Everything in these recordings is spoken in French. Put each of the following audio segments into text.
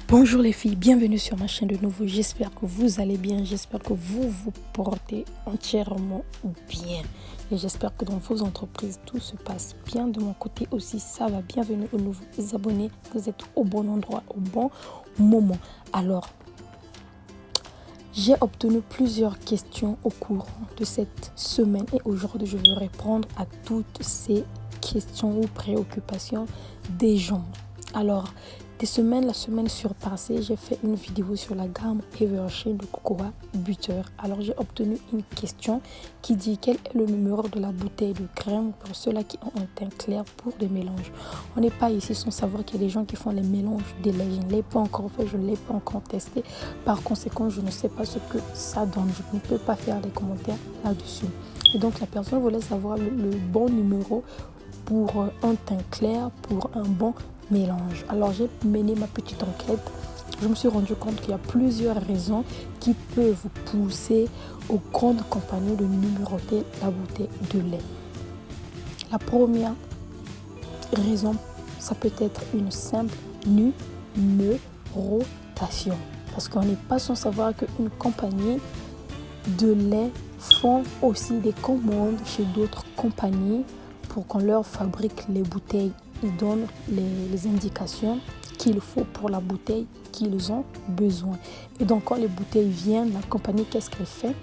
Bonjour les filles, bienvenue sur ma chaîne de nouveau. J'espère que vous allez bien, j'espère que vous vous portez entièrement bien. Et j'espère que dans vos entreprises, tout se passe bien. De mon côté aussi, ça va. Bienvenue aux nouveaux abonnés. Vous êtes au bon endroit, au bon moment. Alors, j'ai obtenu plusieurs questions au cours de cette semaine. Et aujourd'hui, je vais répondre à toutes ces questions ou préoccupations des gens. Alors, la semaine surpassée, j'ai fait une vidéo sur la gamme Eversheen de Cocoa Butter. Alors, j'ai obtenu une question qui dit quel est le numéro de la bouteille de crème pour ceux-là qui ont un teint clair pour des mélanges. On n'est pas ici sans savoir qu'il y a des gens qui font les mélanges des laits. Je ne l'ai pas encore fait, je ne l'ai pas encore testé. Par conséquent, je ne sais pas ce que ça donne. Je ne peux pas faire des commentaires là-dessus. Et donc, la personne voulait savoir le bon numéro pour un teint clair, pour un bon mélange. Alors j'ai mené ma petite enquête. Je me suis rendu compte qu'il y a plusieurs raisons qui peuvent vous pousser aux grandes compagnies de numéroter la bouteille de lait. La première raison, ça peut être une simple numérotation. Parce qu'on n'est pas sans savoir qu'une compagnie de lait font aussi des commandes chez d'autres compagnies pour qu'on leur fabrique les bouteilles. Ils donnent les indications qu'il faut pour la bouteille qu'ils ont besoin. Et donc quand les bouteilles viennent, la compagnie, qu'est-ce qu'elle fait?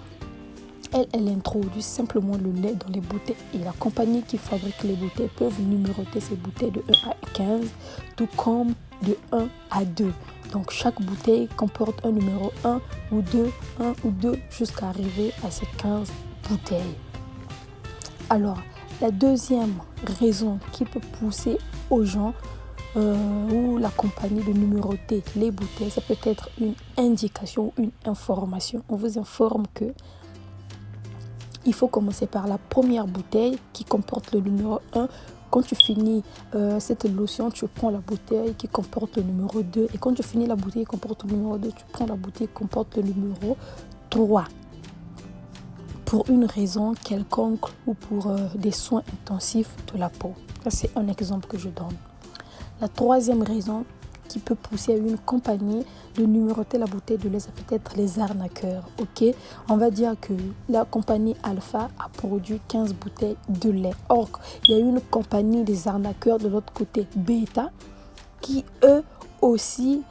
Elle introduit simplement le lait dans les bouteilles. Et la compagnie qui fabrique les bouteilles peut numéroter ces bouteilles de 1 à 15, tout comme de 1 à 2. Donc chaque bouteille comporte un numéro 1 ou 2, jusqu'à arriver à ces 15 bouteilles. Alors, la deuxième raison qui peut pousser aux gens ou la compagnie de numéroter les bouteilles, ça peut être une indication ou une information. On vous informe que il faut commencer par la première bouteille qui comporte le numéro 1. Quand tu finis cette lotion, tu prends la bouteille qui comporte le numéro 2. Et quand tu finis la bouteille qui comporte le numéro 2, tu prends la bouteille qui comporte le numéro 3. Pour une raison quelconque ou pour des soins intensifs de la peau. Ça, c'est un exemple que je donne. La troisième raison qui peut pousser à une compagnie de numéroter la bouteille de lait, ça peut être les arnaqueurs. Ok, on va dire que la compagnie Alpha a produit 15 bouteilles de lait. Or, il y a une compagnie des arnaqueurs de l'autre côté, Beta, qui eux aussi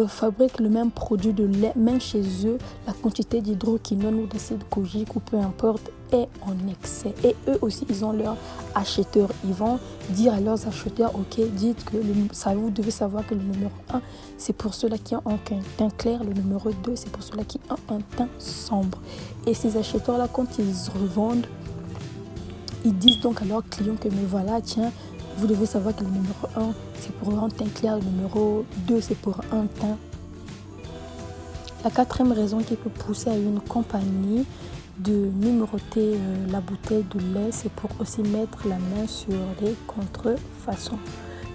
fabriquent le même produit de lait, même chez eux, la quantité d'hydroquinone ou d'acide kojique ou peu importe est en excès. Et eux aussi, ils ont leurs acheteurs. Ils vont dire à leurs acheteurs, ok, dites que vous devez savoir que le numéro 1, c'est pour ceux-là qui ont un teint clair. Le numéro 2, c'est pour ceux-là qui ont un teint sombre. Et ces acheteurs-là, quand ils revendent, ils disent donc à leurs clients que mais voilà, tiens, vous devez savoir que le numéro 1, c'est pour un teint clair. Le numéro 2, c'est pour un teint. La quatrième raison qui peut pousser à une compagnie de numéroter la bouteille de lait, c'est pour aussi mettre la main sur les contrefaçons.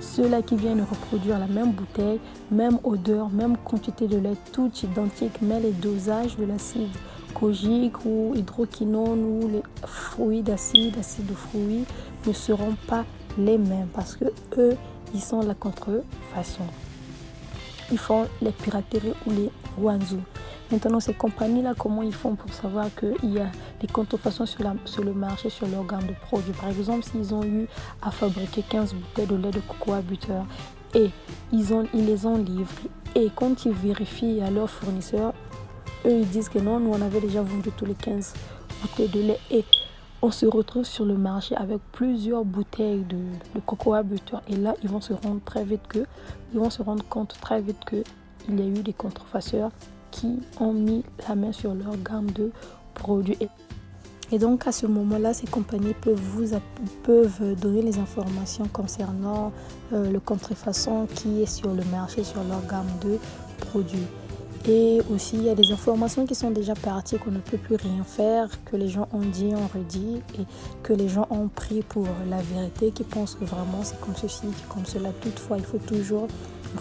Ceux-là qui viennent reproduire la même bouteille, même odeur, même quantité de lait, tout identique, mais les dosages de l'acide kojique ou hydroquinone ou les fruits d'acide de fruits ne seront pas les mêmes parce que eux, ils sont la contrefaçon. Ils font les pirateries ou les wanzhou. Maintenant, ces compagnies-là, comment ils font pour savoir qu'il y a des contrefaçons sur le marché, sur leur gamme de produits? Par exemple, s'ils ont eu à fabriquer 15 bouteilles de lait de Cocoa Butter et ils les ont livrées. Et quand ils vérifient à leurs fournisseurs, eux, ils disent que non, nous, on avait déjà vendu tous les 15 bouteilles de lait. Et on se retrouve sur le marché avec plusieurs bouteilles de Cocoa Butter. Et là, ils vont se rendre compte très vite qu'il y a eu des contrefaçons qui ont mis la main sur leur gamme de produits. Et donc, à ce moment-là, ces compagnies peuvent donner les informations concernant le contrefaçon qui est sur le marché, sur leur gamme de produits. Et aussi, il y a des informations qui sont déjà parties, qu'on ne peut plus rien faire, que les gens ont dit, ont redit, et que les gens ont pris pour la vérité, qui pensent que vraiment c'est comme ceci, comme cela. Toutefois, il faut toujours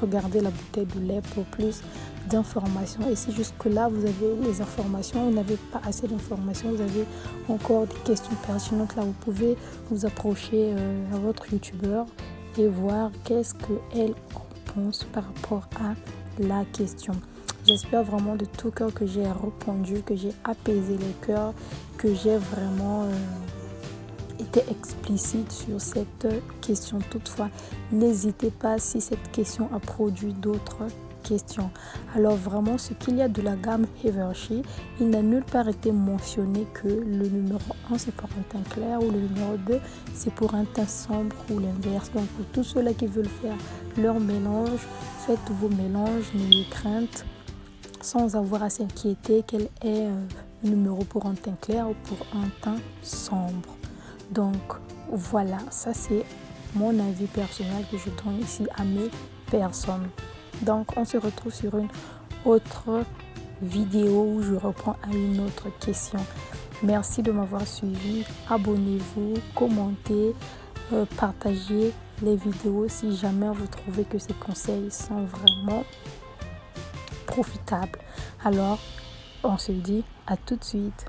regarder la bouteille de lait pour plus d'informations. Et si jusque-là, vous avez les informations, vous n'avez pas assez d'informations, vous avez encore des questions pertinentes, là, vous pouvez vous approcher à votre youtubeur et voir qu'est-ce qu'elle pense par rapport à la question. J'espère vraiment de tout cœur que j'ai répondu, que j'ai apaisé les cœurs, que j'ai vraiment été explicite sur cette question. Toutefois, n'hésitez pas si cette question a produit d'autres questions. Alors vraiment, ce qu'il y a de la gamme Givenchy, il n'a nulle part été mentionné que le numéro 1 c'est pour un teint clair ou le numéro 2 c'est pour un teint sombre ou l'inverse. Donc pour tous ceux-là qui veulent faire leur mélange, faites vos mélanges, n'ayez crainte, sans avoir à s'inquiéter quel est le numéro pour un teint clair ou pour un teint sombre. Donc voilà, ça c'est mon avis personnel que je donne ici à mes personnes. Donc on se retrouve sur une autre vidéo où je reprends à une autre question. Merci de m'avoir suivi. Abonnez-vous, commentez, partagez les vidéos si jamais vous trouvez que ces conseils sont vraiment profitables. Alors on se dit à tout de suite.